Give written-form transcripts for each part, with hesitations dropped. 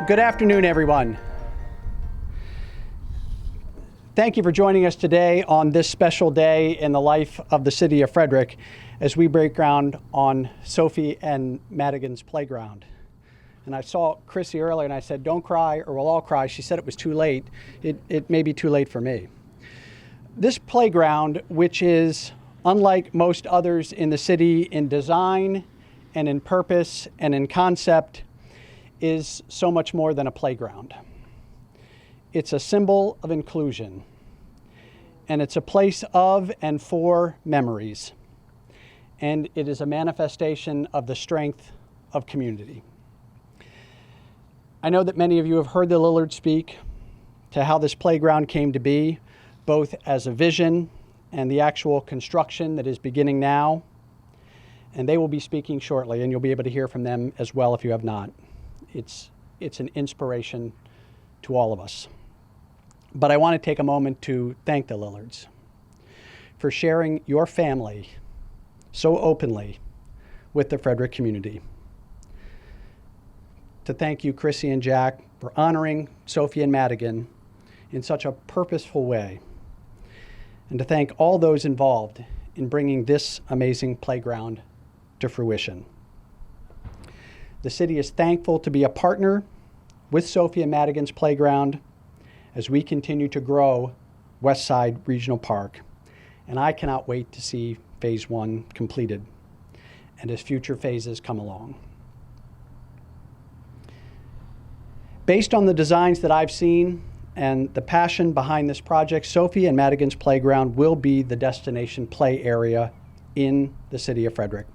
Good afternoon, everyone. Thank you for joining us today on this special day in the life of the city of Frederick as we break ground on Sophie and Madigan's playground. And I saw Chrissy earlier and I said, don't cry or we'll all cry. She said it was too late. It may be too late for me. This playground, which is unlike most others in the city in design and in purpose and in concept, is so much more than a playground. It's a symbol of inclusion, and it's a place of and for memories, and it is a manifestation of the strength of community. I know that many of you have heard the Lillards speak to how this playground came to be, both as a vision and the actual construction that is beginning now, and they will be speaking shortly, and you'll be able to hear from them as well if you have not. It's an inspiration to all of us. But I want to take a moment to thank the Lillards for sharing your family so openly with the Frederick community. To thank you, Chrissy and Jack, for honoring Sophie and Madigan in such a purposeful way. And to thank all those involved in bringing this amazing playground to fruition. The city is thankful to be a partner with Sophie and Madigan's playground as we continue to grow West Side Regional Park. And I cannot wait to see phase 1 completed and as future phases come along. Based on the designs that I've seen and the passion behind this project, Sophie and Madigan's playground will be the destination play area in the city of Frederick.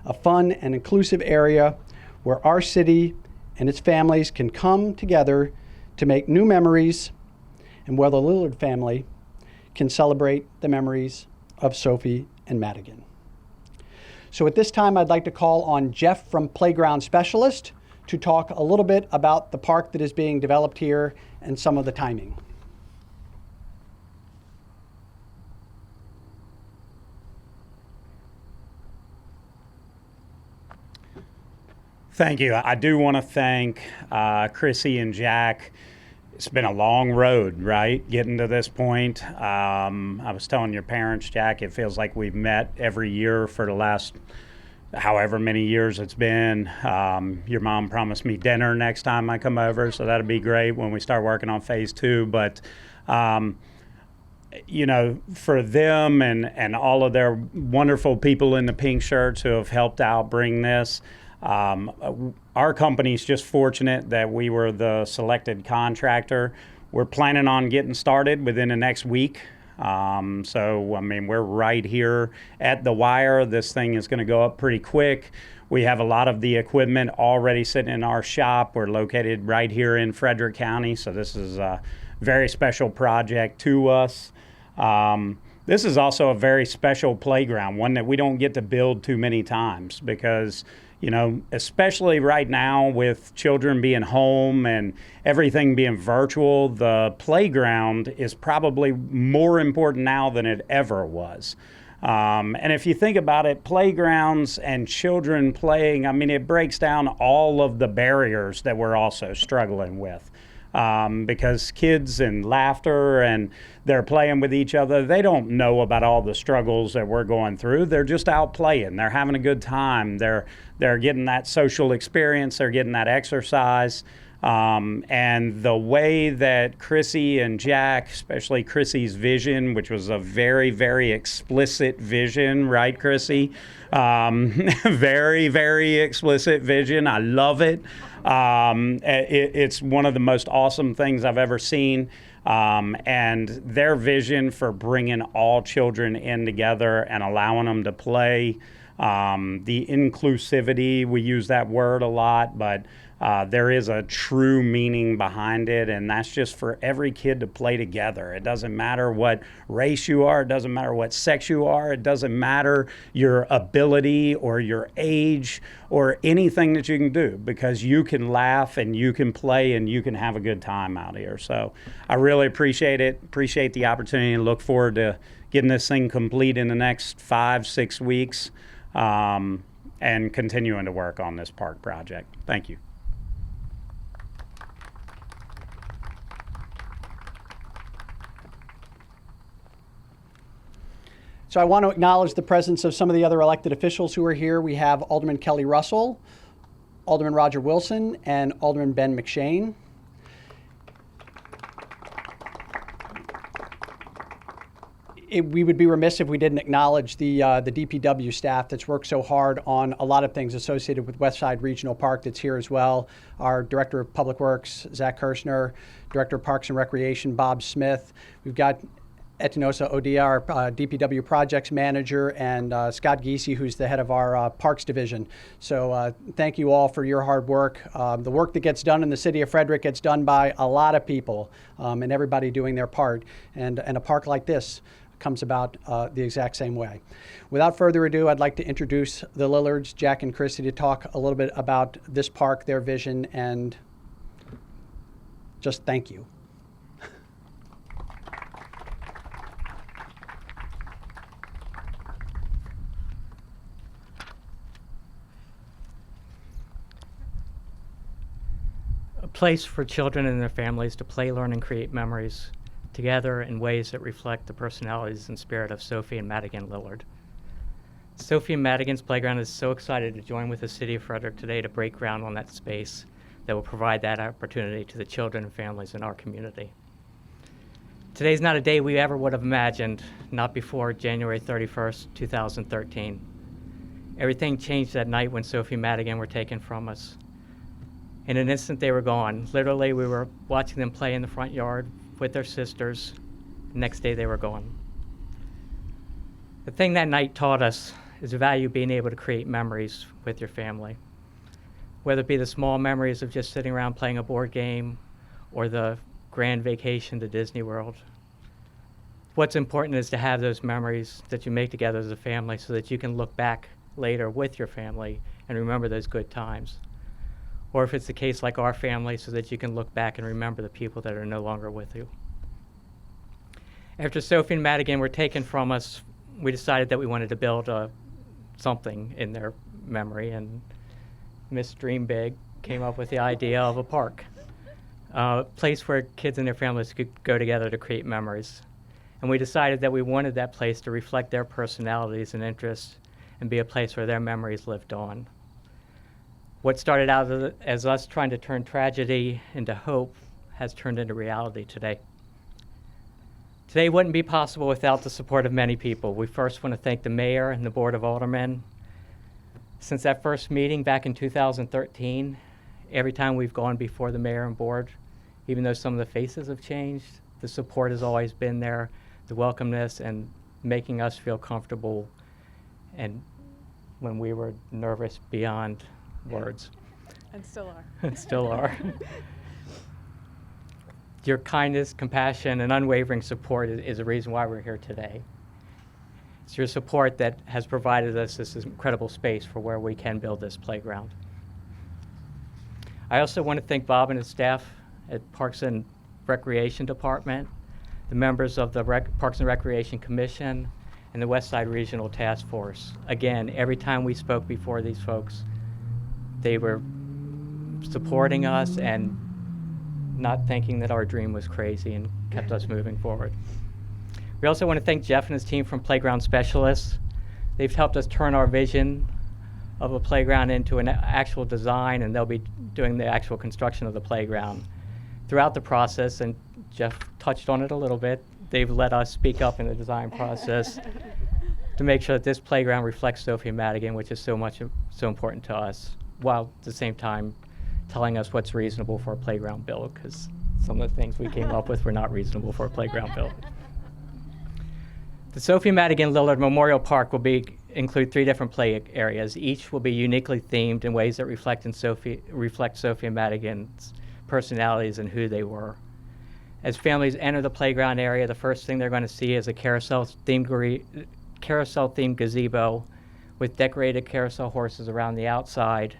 A fun and inclusive area where our city and its families can come together to make new memories, and where the Lillard family can celebrate the memories of Sophie and Madigan. So at this time, I'd like to call on Jeff from Playground Specialist to talk a little bit about the park that is being developed here and some of the timing. Thank you. I do want to thank Chrissy and Jack. It's been a long road, right, getting to this point. I was telling your parents, Jack, it feels like we've met every year for the last however many years it's been. Your mom promised me dinner next time I come over, so that'll be great when we start working on phase 2. But you know, for them and all of their wonderful people in the pink shirts who have helped out bring this, our company's just fortunate that we were the selected contractor. We're planning on getting started within the next week. So, I mean, we're right here at the wire. This thing is going to go up pretty quick. We have a lot of the equipment already sitting in our shop. We're located right here in Frederick County, so this is a very special project to us. This is also a very special playground, one that we don't get to build too many times because, you know, especially right now with children being home and everything being virtual, the playground is probably more important now than it ever was. And if you think about it, playgrounds and children playing, I mean, it breaks down all of the barriers that we're also struggling with. Because kids and laughter and they're playing with each other, they don't know about all the struggles that we're going through. They're just out playing. They're having a good time. They're getting that social experience. They're getting that exercise. And the way that Chrissy and Jack, especially Chrissy's vision, which was a very, very explicit vision, right, Chrissy? Very, very explicit vision. I love it. It's one of the most awesome things I've ever seen. And their vision for bringing all children in together and allowing them to play, the inclusivity, we use that word a lot, but there is a true meaning behind it, and that's just for every kid to play together. It doesn't matter what race you are. It doesn't matter what sex you are. It doesn't matter your ability or your age or anything that you can do, because you can laugh and you can play and you can have a good time out here. So I really appreciate it, appreciate the opportunity, and look forward to getting this thing complete in the next 5-6 weeks and continuing to work on this park project. Thank you. So I want to acknowledge the presence of some of the other elected officials who are here. We have Alderman Kelly Russell, Alderman Roger Wilson, and Alderman Ben McShane. We would be remiss if we didn't acknowledge the DPW staff that's worked so hard on a lot of things associated with Westside Regional Park that's here as well. Our Director of Public Works, Zach Kirshner, Director of Parks and Recreation, Bob Smith. We've got Etinosa Odia, our DPW Projects Manager, and Scott Giese, who's the head of our Parks Division. So thank you all for your hard work. The work that gets done in the city of Frederick gets done by a lot of people, and everybody doing their part. And a park like this comes about the exact same way. Without further ado, I'd like to introduce the Lillards, Jack and Chrissy, to talk a little bit about this park, their vision, and just thank you. A place for children and their families to play, learn, and create memories together in ways that reflect the personalities and spirit of Sophie and Madigan Lillard. Sophie and Madigan's Playground is so excited to join with the City of Frederick today to break ground on that space that will provide that opportunity to the children and families in our community. Today's not a day we ever would have imagined, not before January 31st, 2013. Everything changed that night when Sophie and Madigan were taken from us. In an instant, they were gone. Literally, we were watching them play in the front yard with their sisters. The next day, they were gone. The thing that night taught us is the value of being able to create memories with your family. Whether it be the small memories of just sitting around playing a board game or the grand vacation to Disney World. What's important is to have those memories that you make together as a family so that you can look back later with your family and remember those good times. Or if it's the case like our family, so that you can look back and remember the people that are no longer with you. After Sophie and Madigan were taken from us, we decided that we wanted to build something in their memory, and Miss Dream Big came up with the idea of a park, a place where kids and their families could go together to create memories. And we decided that we wanted that place to reflect their personalities and interests and be a place where their memories lived on. What started out as us trying to turn tragedy into hope has turned into reality today. Today wouldn't be possible without the support of many people. We first want to thank the mayor and the board of aldermen. Since that first meeting back in 2013, every time we've gone before the mayor and board, even though some of the faces have changed, the support has always been there, the welcomeness and making us feel comfortable, and when we were nervous beyond words. And still are. And still are. Your kindness, compassion, and unwavering support is the reason why we're here today. It's your support that has provided us this incredible space for where we can build this playground. I also want to thank Bob and his staff at Parks and Recreation Department, the members of the Parks and Recreation Commission, and the Westside Regional Task Force. Again, every time we spoke before these folks, they were supporting us and not thinking that our dream was crazy and kept us moving forward. We also want to thank Jeff and his team from Playground Specialists. They've helped us turn our vision of a playground into an actual design, and they'll be doing the actual construction of the playground. Throughout the process, and Jeff touched on it a little bit, they've let us speak up in the design process to make sure that this playground reflects Sophie and Madigan, which is so important to us, while at the same time telling us what's reasonable for a playground build, because some of the things we came up with were not reasonable for a playground build. The Sophie and Madigan Lillard Memorial Park will include 3 different play areas. Each will be uniquely themed in ways that reflect Sophie and Madigan's personalities and who they were. As families enter the playground area, the first thing they're going to see is a carousel-themed gazebo with decorated carousel horses around the outside,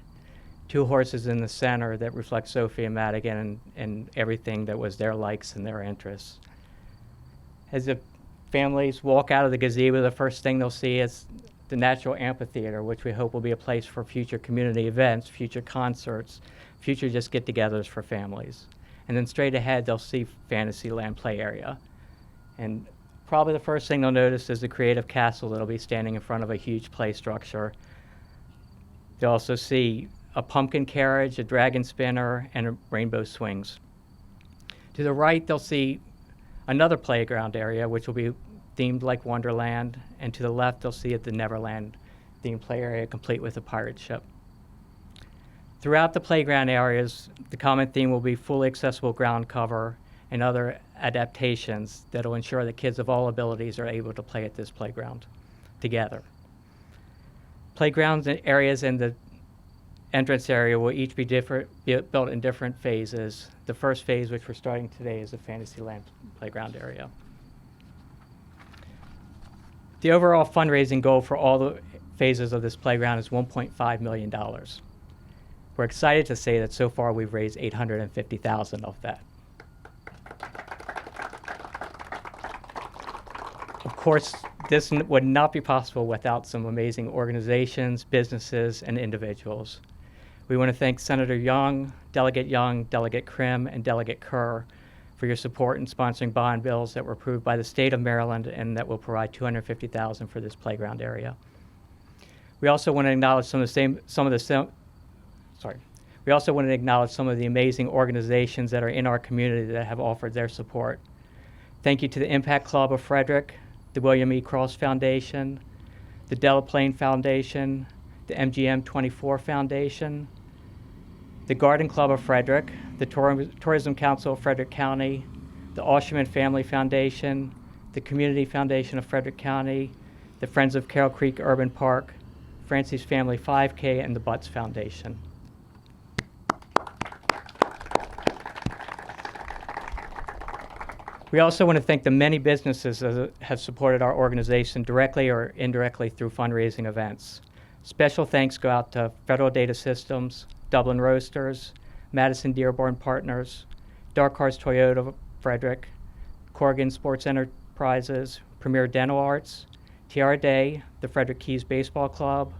2 horses in the center that reflect Sophie and Madigan and everything that was their likes and their interests. As the families walk out of the gazebo, the first thing they'll see is the natural amphitheater, which we hope will be a place for future community events, future concerts, future just get-togethers for families. And then straight ahead, they'll see Fantasyland play area. And probably the first thing they'll notice is the creative castle that'll be standing in front of a huge play structure. They'll also see a pumpkin carriage, a dragon spinner, and rainbow swings. To the right, they'll see another playground area, which will be themed like Wonderland, and to the left, they'll see the Neverland themed play area, complete with a pirate ship. Throughout the playground areas, the common theme will be fully accessible ground cover and other adaptations that will ensure that kids of all abilities are able to play at this playground together. Playgrounds and areas in the entrance area will each be built in different phases. The first phase, which we're starting today, is the Fantasyland playground area. The overall fundraising goal for all the phases of this playground is $1.5 million. We're excited to say that so far we've raised $850,000 of that. Of course, this would not be possible without some amazing organizations, businesses, and individuals. We want to thank Senator Young, Delegate Krim, and Delegate Kerr for your support in sponsoring bond bills that were approved by the state of Maryland and that will provide $250,000 for this playground area. We also want to acknowledge some of the amazing organizations that are in our community that have offered their support. Thank you to the Impact Club of Frederick, the William E. Cross Foundation, the Delaplane Foundation, the MGM 24 Foundation, the Garden Club of Frederick, the Tourism Council of Frederick County, the Osherman Family Foundation, the Community Foundation of Frederick County, the Friends of Carroll Creek Urban Park, Francie's Family 5K, and the Butts Foundation. We also want to thank the many businesses that have supported our organization directly or indirectly through fundraising events. Special thanks go out to Federal Data Systems, Dublin Roasters, Madison Dearborn Partners, Dark Horse Toyota Frederick, Corrigan Sports Enterprises, Premier Dental Arts, Tiara Day, the Frederick Keys Baseball Club,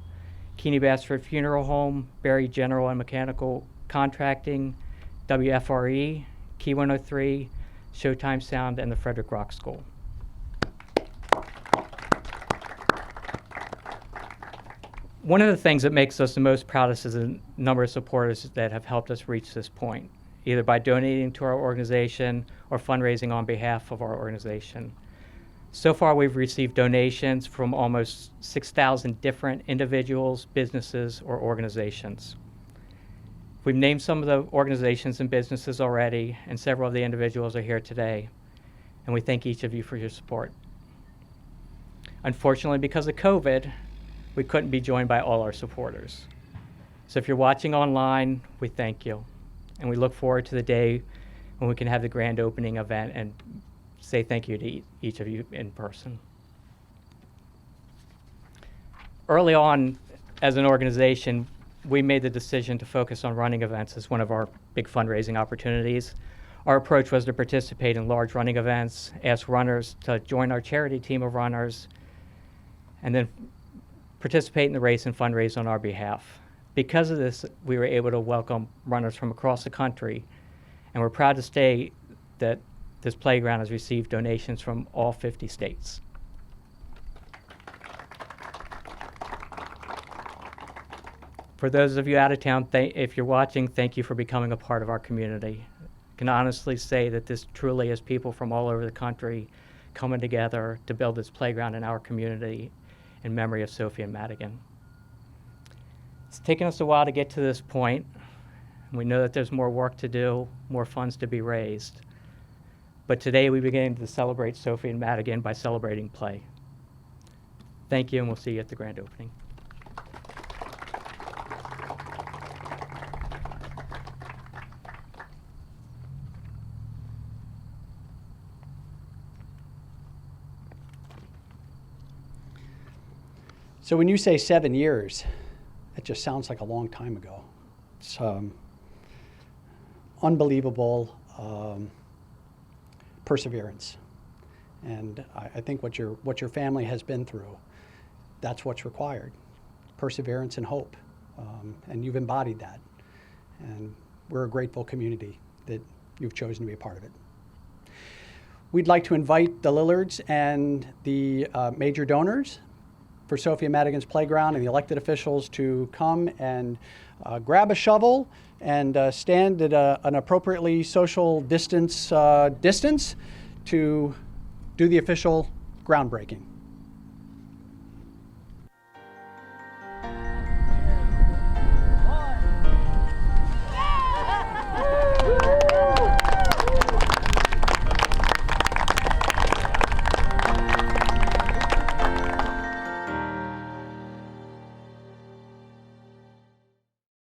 Keeney Bassford Funeral Home, Berry General and Mechanical Contracting, WFRE, Key 103, Showtime Sound, and the Frederick Rock School. One of the things that makes us the most proudest is the number of supporters that have helped us reach this point, either by donating to our organization or fundraising on behalf of our organization. So far, we've received donations from almost 6,000 different individuals, businesses, or organizations. We've named some of the organizations and businesses already, and several of the individuals are here today, and we thank each of you for your support. Unfortunately, because of COVID, we couldn't be joined by all our supporters. So if you're watching online, we thank you. And we look forward to the day when we can have the grand opening event and say thank you to each of you in person. Early on, as an organization, we made the decision to focus on running events as one of our big fundraising opportunities. Our approach was to participate in large running events, ask runners to join our charity team of runners, and then participate in the race and fundraise on our behalf. Because of this, we were able to welcome runners from across the country, and we're proud to say that this playground has received donations from all 50 states. For those of you out of town, if you're watching, thank you for becoming a part of our community. I can honestly say that this truly is people from all over the country coming together to build this playground in our community in memory of Sophie and Madigan. It's taken us a while to get to this point. We know that there's more work to do, more funds to be raised. But today we begin to celebrate Sophie and Madigan by celebrating play. Thank you, and we'll see you at the grand opening. So when you say 7 years, it just sounds like a long time ago. It's unbelievable perseverance, and I think what your family has been through, that's what's required: perseverance and hope, and you've embodied that. And we're a grateful community that you've chosen to be a part of it. we'd like to invite the Lillards and the major donors for Sophie and Madigan's Playground and the elected officials to come and grab a shovel and stand at an appropriately social distance to do the official groundbreaking.